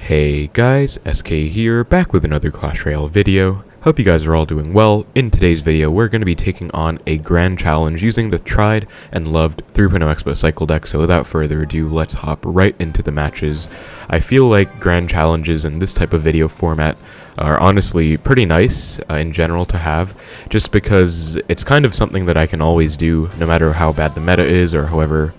Hey guys, SK here, back with another Clash Royale video. Hope you guys are all doing well. In today's video, we're going to be taking on a grand challenge using the tried and loved 3.0 Xbow cycle deck, so without further ado, let's hop right into the matches. I feel like grand challenges in this type of video format are honestly pretty nice in general to have, just because it's kind of something that I can always do, no matter how bad the meta is or however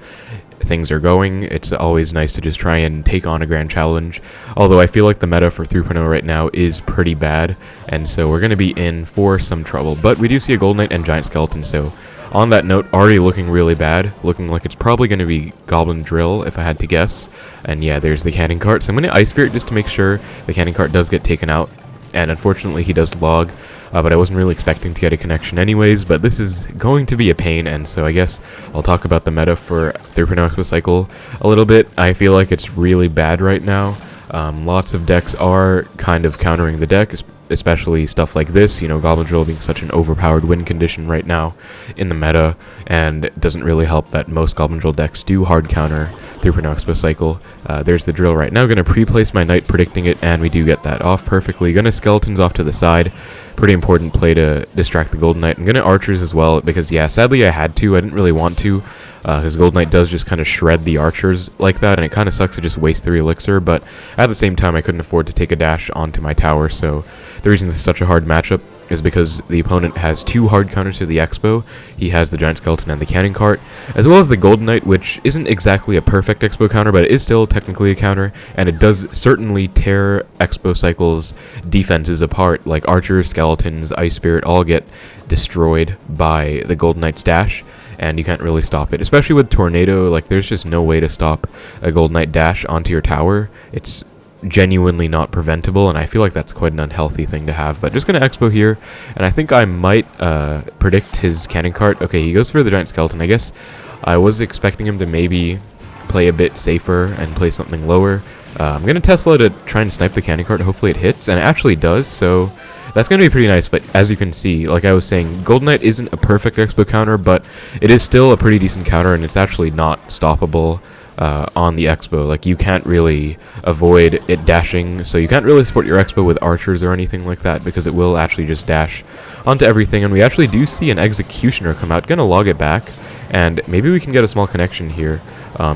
things are going. It's always nice to just try and take on a grand challenge, although I feel like the meta for 3.0 right now is pretty bad, and so we're going to be in for some trouble. But we do see a Golden Knight and Giant Skeleton, so on that note, already looking really bad, looking like it's probably going to be Goblin Drill if I had to guess. And yeah, there's the Cannon Cart, so I'm going to Ice Spirit just to make sure the Cannon Cart does get taken out, and unfortunately he does log. But I wasn't really expecting to get a connection anyways, but this is going to be a pain, and so I guess I'll talk about the meta for 3.0 Xbow cycle a little bit. I feel like it's really bad right now. Lots of decks are kind of countering the deck, especially stuff like this, you know, Goblin Drill being such an overpowered win condition right now in the meta, and it doesn't really help that most Goblin Drill decks do hard counter 3.0 Xbow cycle. There's the drill right now, gonna pre-place my Knight predicting it, and we do get that off perfectly. Gonna Skeletons off to the side. Pretty important play to distract the Golden Knight. I'm gonna Archers as well, because yeah, sadly I had to. I didn't really want to, because Golden Knight does just kind of shred the Archers like that, and it kind of sucks to just waste 3 elixir, but at the same time I couldn't afford to take a dash onto my tower, so the reason this is such a hard matchup is because the opponent has 2 hard counters to the Xbow. He has the Giant Skeleton and the Cannon Cart, as well as the Golden Knight, which isn't exactly a perfect Xbow counter, but it is still technically a counter, and it does certainly tear Xbow cycle's defenses apart. Like Archers, Skeletons, Ice Spirit all get destroyed by the Golden Knight's dash, and you can't really stop it. Especially with Tornado, like there's just no way to stop a Golden Knight dash onto your tower. It's genuinely not preventable, and I feel like that's quite an unhealthy thing to have. But just gonna Expo here, and I think I might predict his Cannon Cart. Okay, he goes for the Giant Skeleton. I guess I was expecting him to maybe play a bit safer and play something lower. I'm gonna Tesla to try and snipe the Cannon Cart. Hopefully it hits, and it actually does, so that's going to be pretty nice. But as you can see, like I was saying, Golden Knight isn't a perfect Expo counter, but it is still a pretty decent counter, and it's actually not stoppable on the Expo. Like, you can't really avoid it dashing, so you can't really support your Expo with Archers or anything like that, because it will actually just dash onto everything. And we actually do see an Executioner come out. Gonna log it back, and maybe we can get a small connection here.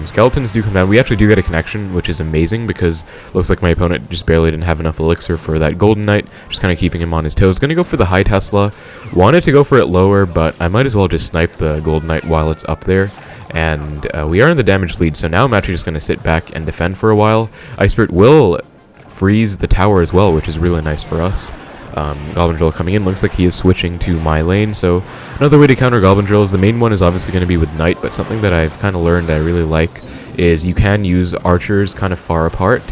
Skeletons do come down. We actually do get a connection, which is amazing, because looks like my opponent just barely didn't have enough elixir for that Golden Knight, just kind of keeping him on his toes. Gonna go for the high Tesla. Wanted to go for it lower, but I might as well just snipe the Golden Knight while it's up there. And we are in the damage lead, so now I'm actually just going to sit back and defend for a while. Ice Spirit will freeze the tower as well, which is really nice for us. Goblin Drill coming in. Looks like he is switching to my lane, so another way to counter Goblin Drill is the main one is obviously going to be with Knight, but something that I've kind of learned I really like is you can use Archers kind of far apart.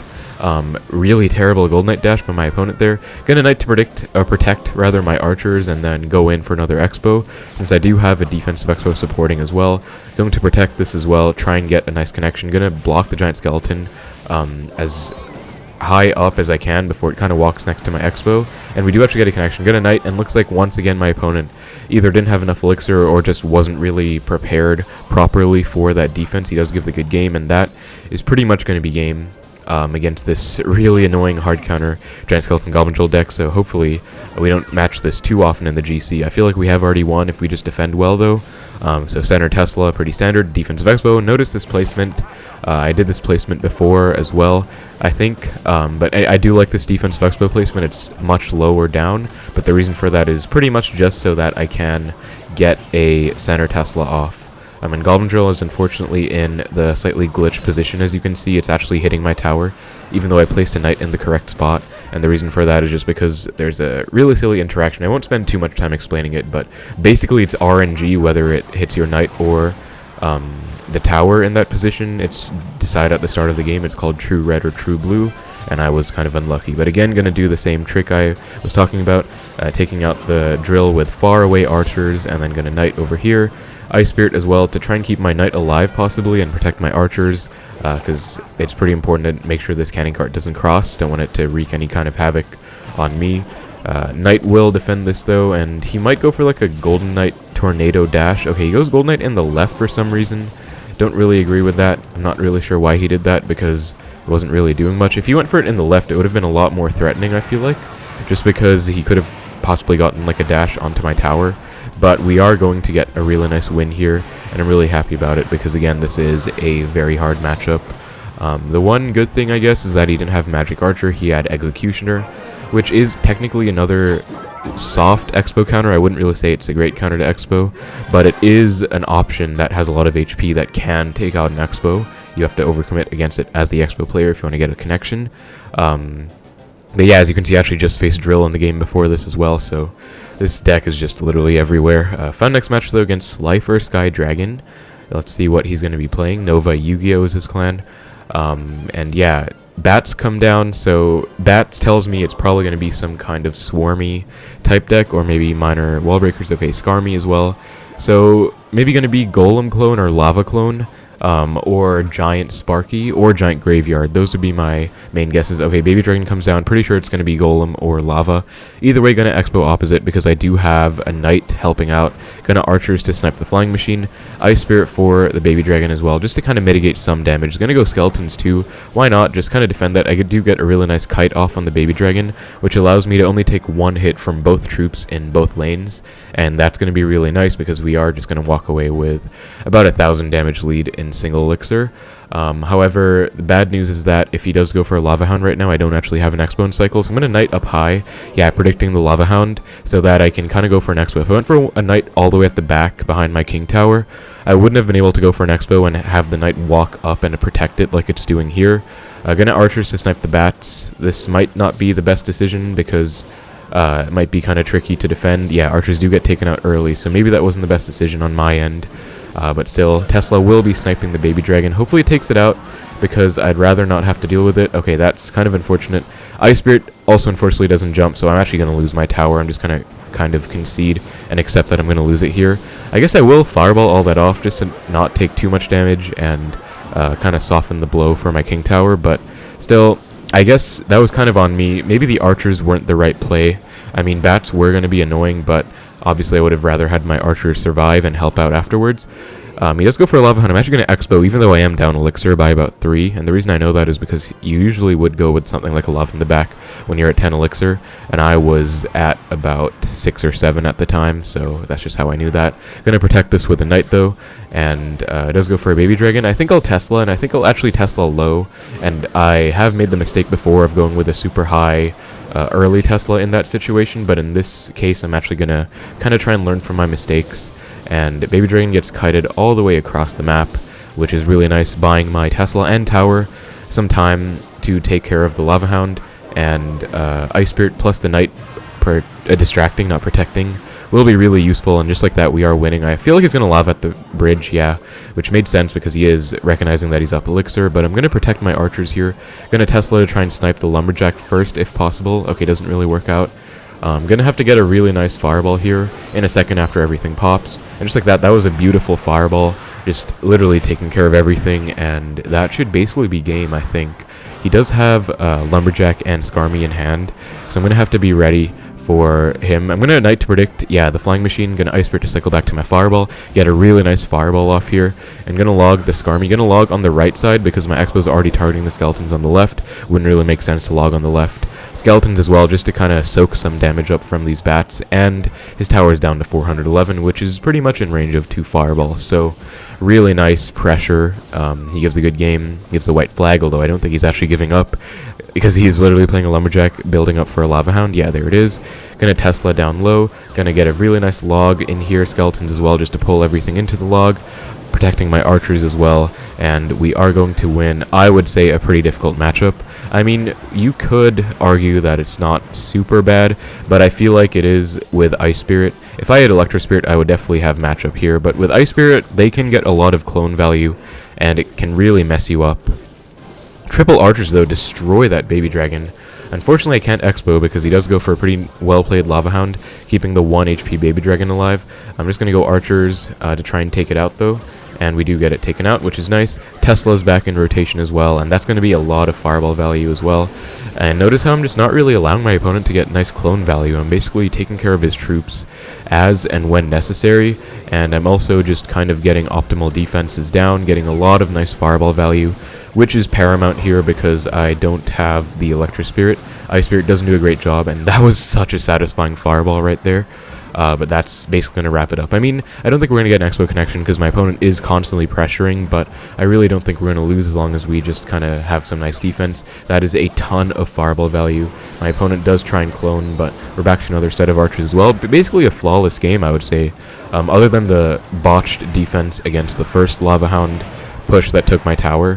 Really terrible Golden Knight dash by my opponent there. Gonna Knight to protect my Archers, and then go in for another Expo, since I do have a defensive Expo supporting as well. Going to protect this as well, try and get a nice connection. Gonna block the Giant Skeleton as high up as I can before it kind of walks next to my Expo, and we do actually get a connection. Gonna Knight, and looks like once again my opponent either didn't have enough elixir or just wasn't really prepared properly for that defense. He does give the good game, and that is pretty much going to be game against this really annoying hard counter Giant Skeleton Goblin Drill deck, so hopefully we don't match this too often in the GC. I feel like we have already won if we just defend well, though. So center Tesla, pretty standard. Defensive Expo. Notice this placement. I did this placement before as well, I think, but I do like this defensive Expo placement. It's much lower down, but the reason for that is pretty much just so that I can get a center Tesla off. And Goblin Drill is unfortunately in the slightly glitched position. As you can see, it's actually hitting my tower, even though I placed a Knight in the correct spot. And the reason for that is just because there's a really silly interaction. I won't spend too much time explaining it, but basically it's RNG whether it hits your Knight or the tower in that position. It's decided at the start of the game. It's called True Red or True Blue, and I was kind of unlucky. But again, going to do the same trick I was talking about, taking out the drill with far away Archers, and then going to Knight over here. Ice Spirit as well to try and keep my Knight alive possibly and protect my Archers, because it's pretty important to make sure this Cannon Cart doesn't cross. Don't want it to wreak any kind of havoc on me. Knight will defend this though, and he might go for like a Golden Knight Tornado dash. Okay, he goes Golden Knight in the left for some reason. Don't really agree with that. I'm not really sure why he did that, because wasn't really doing much. If he went for it in the left, it would have been a lot more threatening, I feel like, just because he could have possibly gotten like a dash onto my tower. But we are going to get a really nice win here, and I'm really happy about it because, again, this is a very hard matchup. The one good thing, I guess, is that he didn't have Magic Archer. He had Executioner, which is technically another soft Xbow counter. I wouldn't really say it's a great counter to Xbow, but it is an option that has a lot of HP that can take out an Xbow. You have to overcommit against it as the Xbow player if you want to get a connection. But yeah, as you can see, I actually just faced Drill in the game before this as well, so this deck is just literally everywhere. Fun next match, though, against Slifer Sky Dragon. Let's see what he's going to be playing. Nova Yu-Gi-Oh! Is his clan. And yeah, Bats come down, so that tells me it's probably going to be some kind of swarmy type deck, or maybe minor wall breakers. Okay, Skarmy as well. So maybe going to be Golem clone or Lava clone. Or Giant Sparky, or Giant Graveyard. Those would be my main guesses. Okay, Baby Dragon comes down. Pretty sure it's going to be Golem or Lava. Either way, going to Expo opposite because I do have a Knight helping out. Going to Archers to snipe the Flying Machine. Ice Spirit for the Baby Dragon as well, just to kind of mitigate some damage. Going to go Skeletons too. Why not? Just kind of defend that. I do get a really nice Kite off on the Baby Dragon, which allows me to only take one hit from both troops in both lanes. And that's going to be really nice because we are just going to walk away with about 1,000 damage lead in single elixir. However, the bad news is that if he does go for a Lavahound right now, I don't actually have an X-Bone cycle, so I'm going to Knight up high. Yeah, predicting the Lavahound so that I can kind of go for an Expo. If I went for a Knight all the way at the back behind my King Tower, I wouldn't have been able to go for an Expo and have the Knight walk up and protect it like it's doing here. Gonna Archers to snipe the Bats. This might not be the best decision because it might be kind of tricky to defend. Yeah, Archers do get taken out early, so maybe that wasn't the best decision on my end. But still, Tesla will be sniping the Baby Dragon. Hopefully it takes it out, because I'd rather not have to deal with it. Okay, that's kind of unfortunate. Ice Spirit also unfortunately doesn't jump, so I'm actually going to lose my tower. I'm just going to kind of concede and accept that I'm going to lose it here. I guess I will Fireball all that off just to not take too much damage and kind of soften the blow for my King Tower, but still, I guess that was kind of on me. Maybe the Archers weren't the right play. I mean, Bats were going to be annoying, but obviously I would have rather had my Archers survive and help out afterwards. He does go for a Lavahound. I'm actually going to Expo, even though I am down Elixir by about 3. And the reason I know that is because you usually would go with something like a Lava in the back when you're at 10 Elixir. And I was at about 6 or 7 at the time, so that's just how I knew that. Going to protect this with a Knight, though. And it does go for a Baby Dragon. I think I'll Tesla, and I think I'll actually Tesla low. And I have made the mistake before of going with a super high early Tesla in that situation. But in this case, I'm actually going to kind of try and learn from my mistakes. And Baby Dragon gets kited all the way across the map, which is really nice, buying my Tesla and tower some time to take care of the Lavahound. And Ice Spirit plus the Knight, distracting, not protecting, will be really useful. And just like that, we are winning. I feel like he's going to Lava at the bridge, yeah, which made sense because he is recognizing that he's up Elixir. But I'm going to protect my Archers here. Going to Tesla to try and snipe the Lumberjack first if possible. Okay, doesn't really work out. I'm going to have to get a really nice Fireball here in a second after everything pops. And just like that, that was a beautiful Fireball, just literally taking care of everything, and that should basically be game, I think. He does have Lumberjack and Skarmy in hand, so I'm going to have to be ready for him. I'm going to Knight to predict, yeah, the Flying Machine, going to Ice Spirit to cycle back to my Fireball, get a really nice Fireball off here, and going to log the Skarmy. Going to log on the right side because my Expo's already targeting the Skeletons on the left. Wouldn't really make sense to log on the left. Skeletons as well, just to kind of soak some damage up from these Bats, and his tower is down to 411, which is pretty much in range of 2 Fireballs, so really nice pressure. He gives a good game, gives the white flag, although I don't think he's actually giving up, because he's literally playing a Lumberjack, building up for a Lavahound. Yeah, there it is. Gonna Tesla down low, gonna get a really nice log in here, Skeletons as well, just to pull everything into the log, protecting my Archers as well, and we are going to win, I would say, a pretty difficult matchup. I mean, you could argue that it's not super bad, but I feel like it is with Ice Spirit. If I had Electro Spirit, I would definitely have matchup here, but with Ice Spirit, they can get a lot of clone value, and it can really mess you up. Triple Archers, though, destroy that Baby Dragon. Unfortunately, I can't Expo because he does go for a pretty well-played Lavahound, keeping the 1 HP Baby Dragon alive. I'm just going to go Archers to try and take it out, though. And we do get it taken out, which is nice. Tesla's back in rotation as well, and that's going to be a lot of Fireball value as well. And notice how I'm just not really allowing my opponent to get nice clone value. I'm basically taking care of his troops as and when necessary, and I'm also just kind of getting optimal defenses down, getting a lot of nice Fireball value, which is paramount here because I don't have the Electro Spirit. Ice Spirit doesn't do a great job, and that was such a satisfying fireball right there. But that's basically going to wrap it up. I mean, I don't think we're going to get an Expo connection because my opponent is constantly pressuring, but I really don't think we're going to lose as long as we just kind of have some nice defense. That is a ton of fireball value. My opponent does try and clone, but we're back to another set of archers as well. But basically a flawless game, I would say, other than the botched defense against the first Lavahound push that took my tower,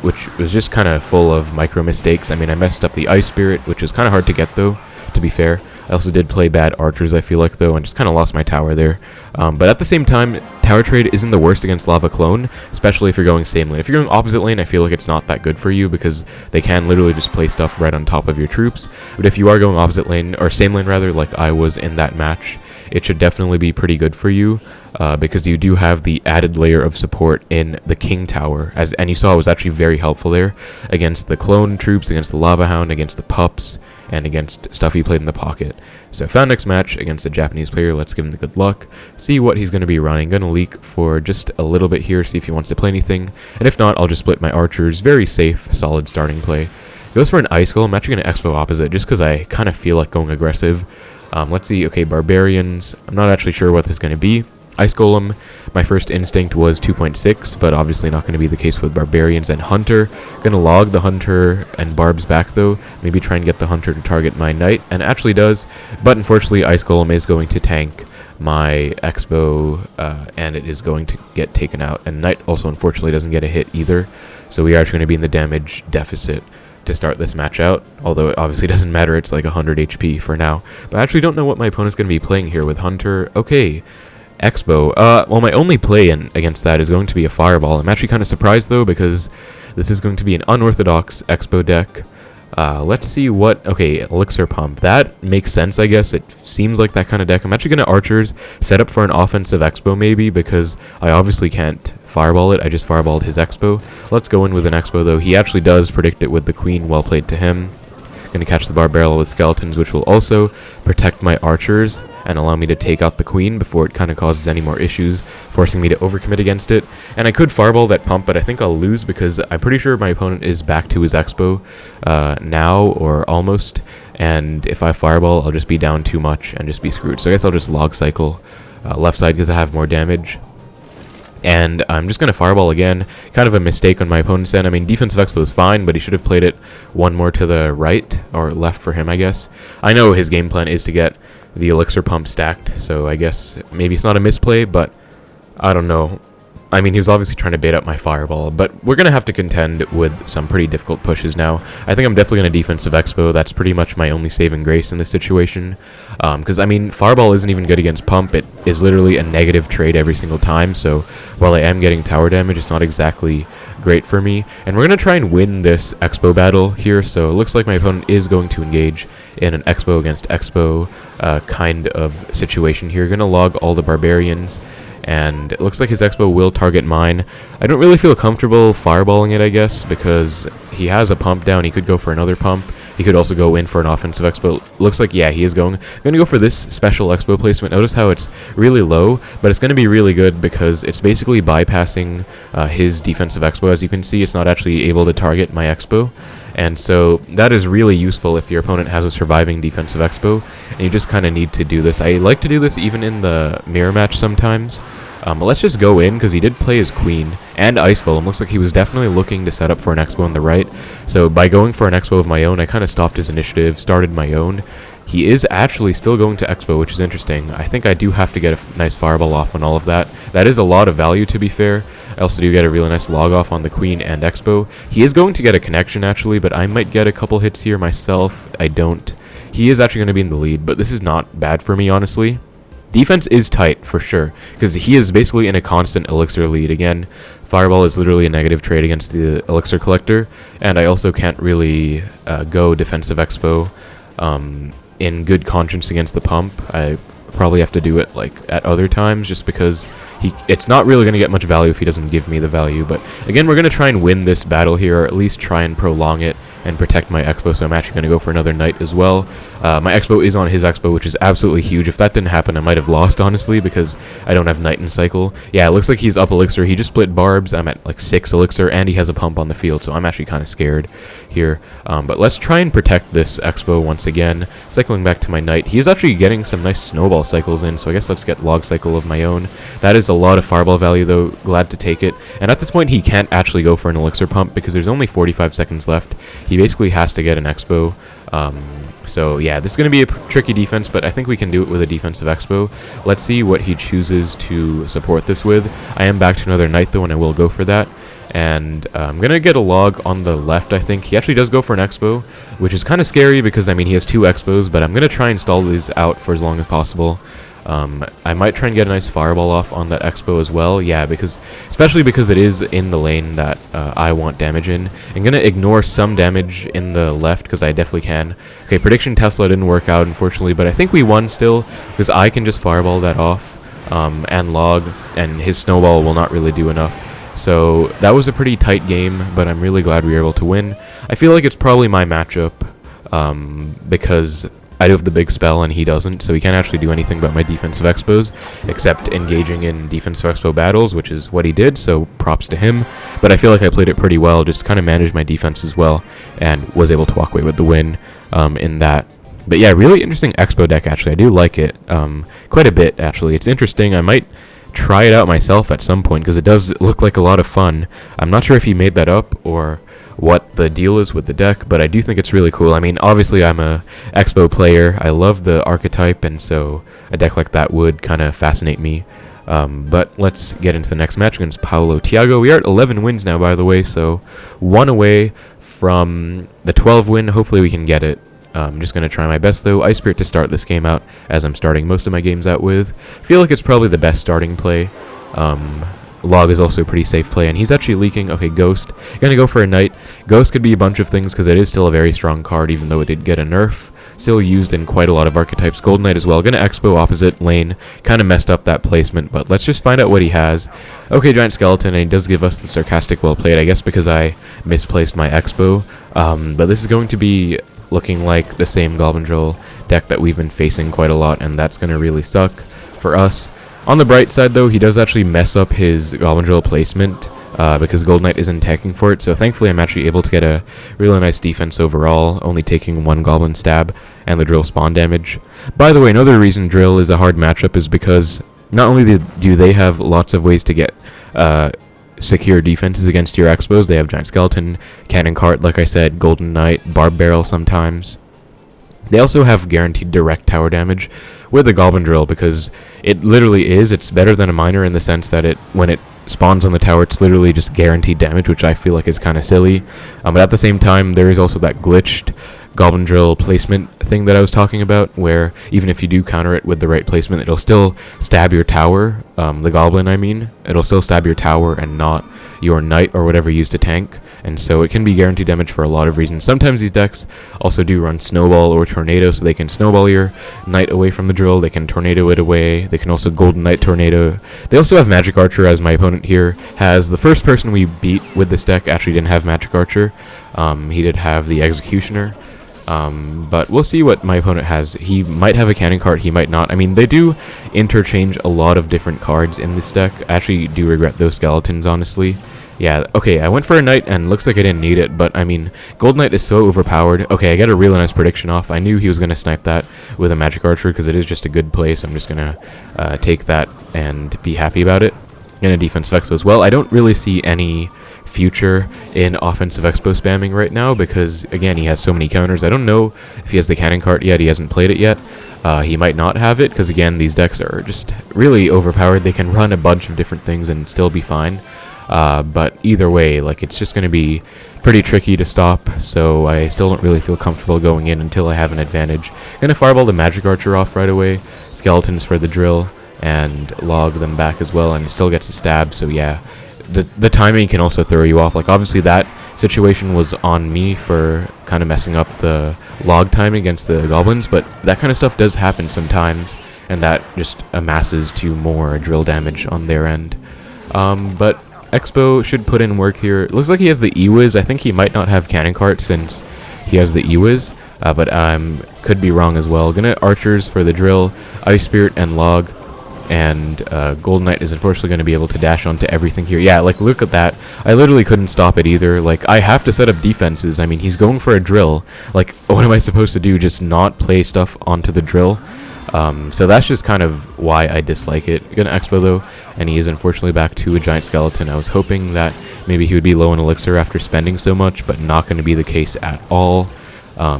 which was just kind of full of micro mistakes. I mean, I messed up the Ice Spirit, which was kind of hard to get, though, to be fair. I also did play bad archers, I feel like, though, and just kind of lost my tower there. But at the same time, tower trade isn't the worst against Lava Clone, especially if you're going same lane. If you're going opposite lane, I feel like it's not that good for you because they can literally just play stuff right on top of your troops. But if you are going opposite lane, or same lane rather, like I was in that match, it should definitely be pretty good for you because you do have the added layer of support in the King Tower, and you saw it was actually very helpful there against the clone troops, against the Lavahound, against the pups, and against stuff he played in the pocket. So found next match against a Japanese player. Let's give him the good luck, see what he's going to be running. Going to leak for just a little bit here, see if he wants to play anything, and if not, I'll just split my archers. Very safe, solid starting play. Goes for an Ice Golem. I'm actually going to Expo opposite just because I kind of feel like going aggressive. Let's see. Okay, Barbarians. I'm not actually sure what this is going to be. Ice Golem, my first instinct was 2.6, but obviously not going to be the case with Barbarians and Hunter. Going to log the Hunter and Barbs back, though. Maybe try and get the Hunter to target my Knight, and it actually does. But unfortunately, Ice Golem is going to tank my Expo, and it is going to get taken out. And Knight also, unfortunately, doesn't get a hit either. So we are actually going to be in the damage deficit to start this match out, although it obviously doesn't matter. It's like 100 HP for now. But I actually don't know what my opponent's going to be playing here with Hunter. Okay, Expo. Well, my only play against that is going to be a Fireball. I'm actually kind of surprised, though, because this is going to be an unorthodox Expo deck. Let's see what... Okay, Elixir Pump. That makes sense, I guess. It seems like that kind of deck. I'm actually going to Archers, set up for an offensive Expo, maybe, because I obviously can't Fireball it. I just Fireballed his Expo. Let's go in with an Expo, though. He actually does predict it with the Queen. Well played to him. Going to catch the Barbarrel with Skeletons, which will also protect my Archers and allow me to take out the Queen before it kind of causes any more issues, forcing me to overcommit against it. And I could Fireball that Pump, but I think I'll lose because I'm pretty sure my opponent is back to his Expo now, or almost. And if I Fireball, I'll just be down too much and just be screwed. So I guess I'll just Log Cycle left side because I have more damage. And I'm just going to Fireball again. Kind of a mistake on my opponent's end. I mean, defensive Expo is fine, but he should have played it one more to the right, or left for him, I guess. I know his game plan is to get the Elixir Pump stacked, so I guess maybe it's not a misplay, but I don't know. I mean, he was obviously trying to bait up my Fireball, but we're going to have to contend with some pretty difficult pushes now. I think I'm definitely going to defensive Expo. That's pretty much my only saving grace in this situation. Because, I mean, Fireball isn't even good against Pump. It is literally a negative trade every single time, so while I am getting tower damage, it's not exactly great for me. And we're going to try and win this Expo battle here, so it looks like my opponent is going to engage in an Expo against Expo kind of situation here. Going to log all the Barbarians, and it looks like his Expo will target mine. I don't really feel comfortable fireballing it, I guess, because he has a pump down. He could go for another pump. He could also go in for an offensive Expo. Looks like, yeah, he is going. I'm going to go for this special Expo placement. Notice how it's really low, but it's going to be really good because it's basically bypassing his defensive Expo. As you can see, it's not actually able to target my Expo. And so that is really useful if your opponent has a surviving defensive Expo, and you just kind of need to do this. I like to do this even in the mirror match sometimes. But let's just go in, because he did play his Queen and Ice Golem. Looks like he was definitely looking to set up for an Expo on the right. So by going for an Expo of my own, I kind of stopped his initiative, started my own. He is actually still going to Expo, which is interesting. I think I do have to get a nice Fireball off on all of that. That is a lot of value, to be fair. I also do get a really nice log off on the Queen and Expo. He is going to get a connection, actually, but I might get a couple hits here myself. I don't. He is actually going to be in the lead, but this is not bad for me, honestly. Defense is tight, for sure, because he is basically in a constant Elixir lead. Again, Fireball is literally a negative trade against the Elixir Collector, and I also can't really go defensive Expo in good conscience against the Pump. I probably have to do it like at other times, just because it's not really going to get much value if he doesn't give me the value. But again, we're going to try and win this battle here, or at least try and prolong it and protect my Xbow, so I'm actually going to go for another Knight as well. My Xbow is on his Xbow, which is absolutely huge. If that didn't happen, I might have lost, honestly, because I don't have Knight in cycle. Yeah, it looks like he's up Elixir. He just split Barbs. I'm at like 6 Elixir, and he has a pump on the field, so I'm actually kind of scared here. But let's try and protect this Xbow once again. Cycling back to my Knight. He is actually getting some nice snowball cycles in, so I guess let's get log cycle of my own. That is a lot of fireball value, though. Glad to take it. And at this point, he can't actually go for an Elixir pump because there's only 45 seconds left. He basically has to get an Xbow. So yeah, this is going to be a tricky defense, but I think we can do it with a defensive Xbow. Let's see what he chooses to support this with. I am back to another Knight, though, and I will go for that. And I'm going to get a log on the left, I think. He actually does go for an Xbow, which is kind of scary because, I mean, he has 2 Xbows, but I'm going to try and stall these out for as long as possible. I might try and get a nice fireball off on that Xbow as well. Yeah, especially because it is in the lane that I want damage in. I'm going to ignore some damage in the left because I definitely can. Okay, prediction Tesla didn't work out, unfortunately, but I think we won still because I can just fireball that off and log, and his snowball will not really do enough. So that was a pretty tight game, but I'm really glad we were able to win. I feel like it's probably my matchup because I do have the big spell and he doesn't, so he can't actually do anything about my defensive Xbows except engaging in defensive Xbow battles, which is what he did, so props to him. But I feel like I played it pretty well, just kind of managed my defense as well, and was able to walk away with the win in that. But yeah, really interesting Xbow deck, actually. I do like it quite a bit, actually. It's interesting. I might try it out myself at some point because it does look like a lot of fun. I'm not sure if he made that up or what the deal is with the deck, but I do think it's really cool. I mean, obviously I'm a Xbow player. I love the archetype, and so a deck like that would kind of fascinate me. But let's get into the next match against Paulo Thiago. We are at 11 wins now, by the way, so 1 away from the 12 win. Hopefully we can get it. I'm just going to try my best, though. Ice Spirit to start this game out, as I'm starting most of my games out with. Feel like it's probably the best starting play. Log is also a pretty safe play, and he's actually leaking. Okay, Ghost. Gonna go for a Knight. Ghost could be a bunch of things, because it is still a very strong card, even though it did get a nerf. Still used in quite a lot of archetypes. Golden Knight as well. Gonna Expo opposite lane. Kind of messed up that placement, but let's just find out what he has. Okay, Giant Skeleton, and he does give us the sarcastic well played, I guess because I misplaced my Expo. But this is going to be looking like the same Goblin Drill deck that we've been facing quite a lot, and that's gonna really suck for us. On the bright side, though, he does actually mess up his Goblin Drill placement because Golden Knight isn't attacking for it, so thankfully I'm actually able to get a really nice defense overall, only taking 1 Goblin stab and the Drill spawn damage. By the way, another reason Drill is a hard matchup is because not only do they have lots of ways to get secure defenses against your Expos, they have Giant Skeleton, Cannon Cart, like I said, Golden Knight, Barb Barrel sometimes. They also have guaranteed direct tower damage with the Goblin Drill because it literally is. It's better than a miner in the sense that when it spawns on the tower, it's literally just guaranteed damage, which I feel like is kind of silly. But at the same time, there is also that glitched Goblin Drill placement thing that I was talking about, where even if you do counter it with the right placement, it'll still stab your tower, the Goblin I mean. It'll still stab your tower and not your Knight or whatever you use to tank, and so it can be guaranteed damage for a lot of reasons. Sometimes these decks also do run Snowball or Tornado, so they can Snowball your Knight away from the Drill, they can Tornado it away, they can also Golden Knight Tornado. They also have Magic Archer, as my opponent here has. The first person we beat with this deck actually didn't have Magic Archer. He did have the Executioner. But we'll see what my opponent has. He might have a Cannon Cart, he might not. I mean, they do interchange a lot of different cards in this deck. I actually do regret those skeletons, honestly. Yeah, okay, I went for a Knight, and looks like I didn't need it, but, I mean, Gold Knight is so overpowered. Okay, I got a really nice prediction off. I knew he was going to snipe that with a Magic Archer, because it is just a good play, so I'm just going to take that and be happy about it. And a defensive Expo as well. I don't really see any future in offensive Expo spamming right now because, again, he has so many counters. I don't know if he has the Cannon Cart yet. He hasn't played it yet. He might not have it because, again, these decks are just really overpowered. They can run a bunch of different things and still be fine. But either way, like, it's just going to be pretty tricky to stop, so I still don't really feel comfortable going in until I have an advantage. Going to fireball the Magic Archer off right away. Skeletons for the Drill. And log them back as well, and it still gets a stab, so yeah. The timing can also throw you off. Like, obviously that situation was on me for kind of messing up the log timing against the goblins, but that kind of stuff does happen sometimes, and that just amasses to more drill damage on their end. But Expo should put in work here. It looks like he has the E-Wiz. I think he might not have Cannon Cart since he has the E-Wiz, but could be wrong as well. Gonna Archers for the drill, Ice Spirit and Log, and Golden Knight is unfortunately going to be able to dash onto everything here. Yeah, like, look at that. I literally couldn't stop it either. Like, I have to set up defenses. I mean, he's going for a drill. Like, what am I supposed to do? Just not play stuff onto the drill? So that's just kind of why I dislike it. Gonna Expo though, and he is unfortunately back to a giant skeleton. I was hoping that maybe he would be low in elixir after spending so much, but not going to be the case at all.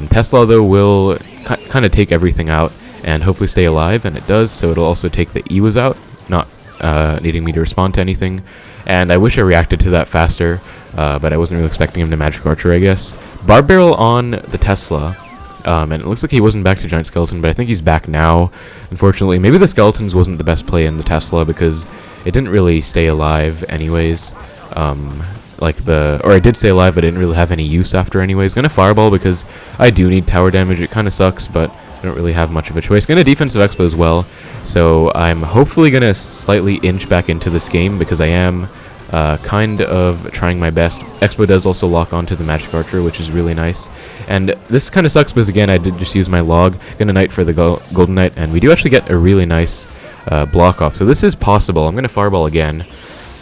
Tesla though will kind of take everything out and hopefully stay alive, and it does, so it'll also take the E-Wiz out, not needing me to respond to anything. And I wish I reacted to that faster, but I wasn't really expecting him to Magic Archer, I guess. Barb Barrel on the Tesla, and it looks like he wasn't back to Giant Skeleton, but I think he's back now, unfortunately. Maybe the Skeletons wasn't the best play in the Tesla, because it didn't really stay alive anyways. Or I did stay alive, but I didn't really have any use after anyways. Gonna Fireball because I do need tower damage. It kind of sucks, but I don't really have much of a choice. Gonna Defensive Expo as well, so I'm hopefully gonna slightly inch back into this game because I am kind of trying my best. Expo does also lock onto the Magic Archer, which is really nice. And this kind of sucks because, again, I did just use my Log. Gonna Knight for the Golden Knight, and we do actually get a really nice block off. So this is possible. I'm gonna Fireball again.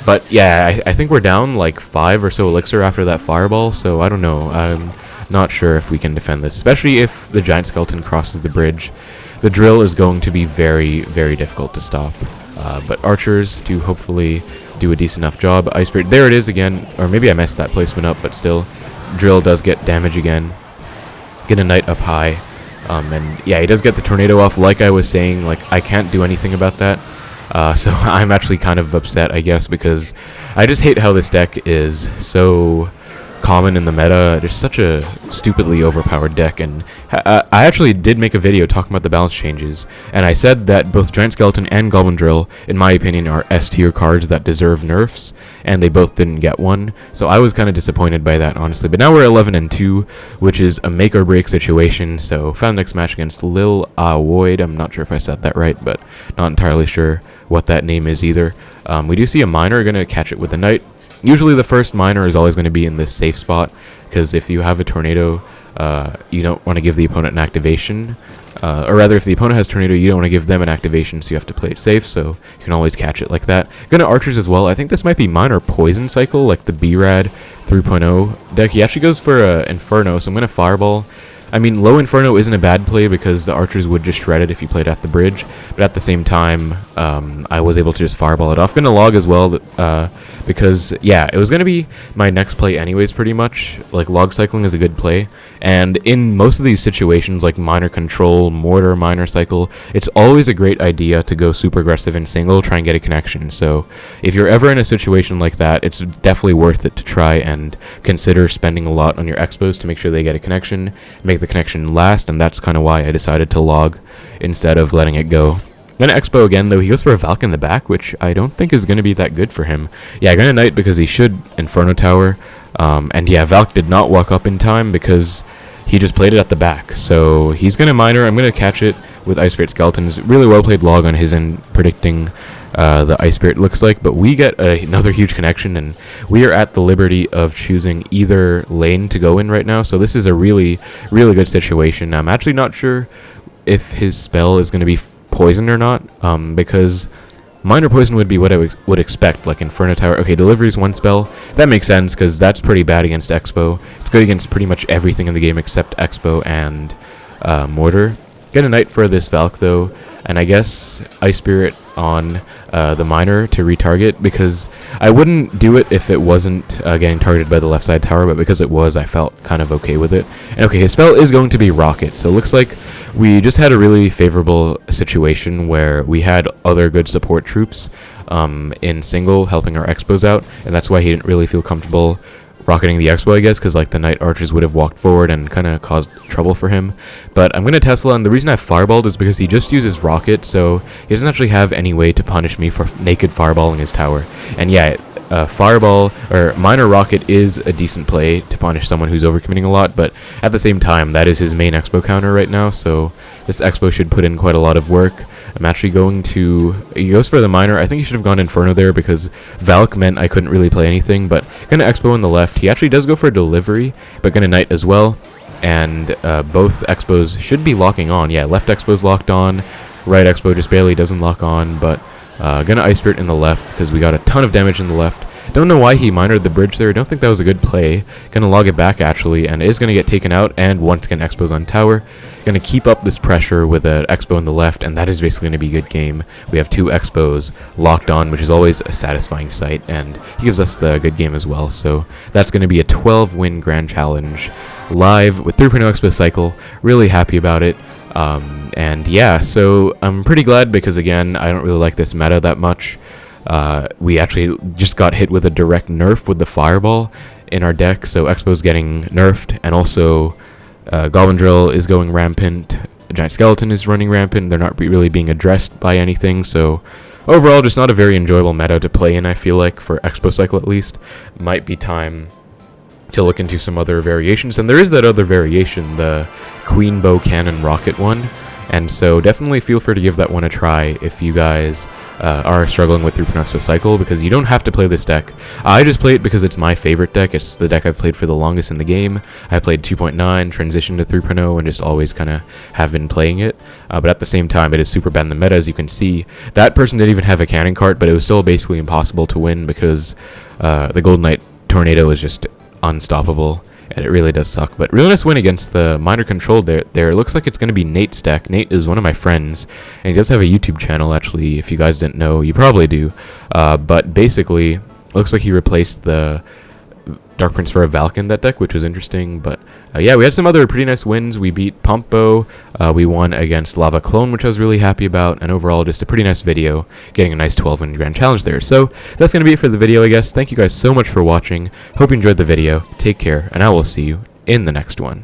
But yeah, I think we're down like 5 or so elixir after that Fireball, so I don't know. I'm not sure if we can defend this, especially if the Giant Skeleton crosses the bridge. The drill is going to be very, very difficult to stop. But Archers do hopefully do a decent enough job. Ice Spirit, there it is again, or maybe I messed that placement up, but still, drill does get damage again. Get a Knight up high, and yeah, he does get the Tornado off. Like I was saying, like, I can't do anything about that. So I'm actually kind of upset, I guess, because I just hate how this deck is so common in the meta. It's such a stupidly overpowered deck, and I actually did make a video talking about the balance changes, and I said that both Giant Skeleton and Goblin Drill, in my opinion, are S-tier cards that deserve nerfs, and they both didn't get one, so I was kind of disappointed by that, honestly. But now we're 11-2, which is a make-or-break situation, so found next match against Lil Void. I'm not sure if I said that right, but not entirely sure what that name is either. We do see a Miner, gonna catch it with a Knight. Usually the first Miner is always going to be in this safe spot, because if you have a Tornado, you don't want to give the opponent an activation. Or rather, if the opponent has Tornado, you don't want to give them an activation, so you have to play it safe, so you can always catch it like that. Gonna Archers as well. I think this might be Miner Poison Cycle, like the B-Rad 3.0 deck. He actually goes for Inferno, so I'm going to Fireball. I mean, low Inferno isn't a bad play because the Archers would just shred it if you played at the bridge, but at the same time, I was able to just Fireball it off. Gonna Log as well, because, yeah, it was going to be my next play anyways, pretty much. Like, Log Cycling is a good play, and in most of these situations, like Miner Control, Mortar, Miner Cycle, it's always a great idea to go super aggressive in single, try and get a connection. So, if you're ever in a situation like that, it's definitely worth it to try and consider spending a lot on your Expos to make sure they get a connection, make the connection last, and that's kind of why I decided to Log instead of letting it go. Gonna Expo again, though. He goes for a Valk in the back, which I don't think is going to be that good for him. Yeah, gonna Knight because he should Inferno Tower. And yeah, Valk did not walk up in time because he just played it at the back. So he's gonna Miner. I'm gonna catch it with Ice Spirit Skeletons. Really well played Log on his end, predicting the Ice Spirit looks like. But we get another huge connection, and we are at the liberty of choosing either lane to go in right now. So this is a really, really good situation. I'm actually not sure if his spell is going to be Poison or not, because Minor Poison would be what I would expect, like Inferno Tower. Okay, Delivery is one spell. That makes sense, because that's pretty bad against Expo. It's good against pretty much everything in the game except Expo and Mortar. Get a Knight for this Valk, though, and I guess Ice Spirit on the Miner to retarget, because I wouldn't do it if it wasn't getting targeted by the left side tower, but because it was, I felt kind of okay with it. And okay, his spell is going to be Rocket, so it looks like we just had a really favorable situation where we had other good support troops in single helping our Expos out, and that's why he didn't really feel comfortable rocketing the Expo, I guess, because like the Knight Archers would have walked forward and kind of caused trouble for him. But I'm going to Tesla, and the reason I Fireballed is because he just uses Rocket, so he doesn't actually have any way to punish me for naked Fireballing his tower. And yeah, Fireball, or Minor Rocket is a decent play to punish someone who's overcommitting a lot, but at the same time, that is his main Expo counter right now, so this Expo should put in quite a lot of work. I'm actually going to... He goes for the Miner. I think he should have gone Inferno there because Valk meant I couldn't really play anything, but gonna Expo on the left. He actually does go for a Delivery, but gonna Knight as well. and both Xbows should be locking on. Yeah, left Xbow's locked on, right Xbow just barely doesn't lock on, but gonna Ice Spirit in the left because we got a ton of damage in the left. Don't know why he minored the bridge there. Don't think that was a good play. Gonna log it back actually, and it is gonna get taken out, and once again Xbow's on tower. Gonna keep up this pressure with an Xbow in the left, and that is basically gonna be a good game. We have 2 Xbows locked on, which is always a satisfying sight, and he gives us the good game as well. So that's gonna be a 12-win Grand Challenge live with 3.0 Xbow cycle. Really happy about it. And yeah, so I'm pretty glad because again, I don't really like this meta that much. We actually just got hit with a direct nerf with the fireball in our deck, so Xbow's getting nerfed, and also Goblin Drill is going rampant, a Giant Skeleton is running rampant, they're not really being addressed by anything, so overall just not a very enjoyable meta to play in, I feel like, for Xbow cycle at least. Might be time to look into some other variations, and there is that other variation, the Queen Bow Cannon Rocket one, and so definitely feel free to give that one a try if you guys are struggling with 3.0 Xbow cycle, because you don't have to play this deck. I just play it because it's my favorite deck. It's the deck I've played for the longest in the game. I played 2.9, transitioned to 3.0, and just always kind of have been playing it. But at the same time, it is super bad in the meta, as you can see. That person didn't even have a cannon cart, but it was still basically impossible to win because the Golden Knight Tornado is just unstoppable, and it really does suck. But really nice win against the minor control there. It looks like it's going to be Nate's deck. Nate is one of my friends, and he does have a YouTube channel, actually. If you guys didn't know, you probably do. But basically, looks like he replaced the Dark Prince for a Valk in that deck, which was interesting. But yeah, we had some other pretty nice wins. We beat PumpBow. We won against Lava Clone, which I was really happy about. And overall, just a pretty nice video, getting a nice 12-win Grand Challenge there. So that's going to be it for the video, I guess. Thank you guys so much for watching. Hope you enjoyed the video. Take care, and I will see you in the next one.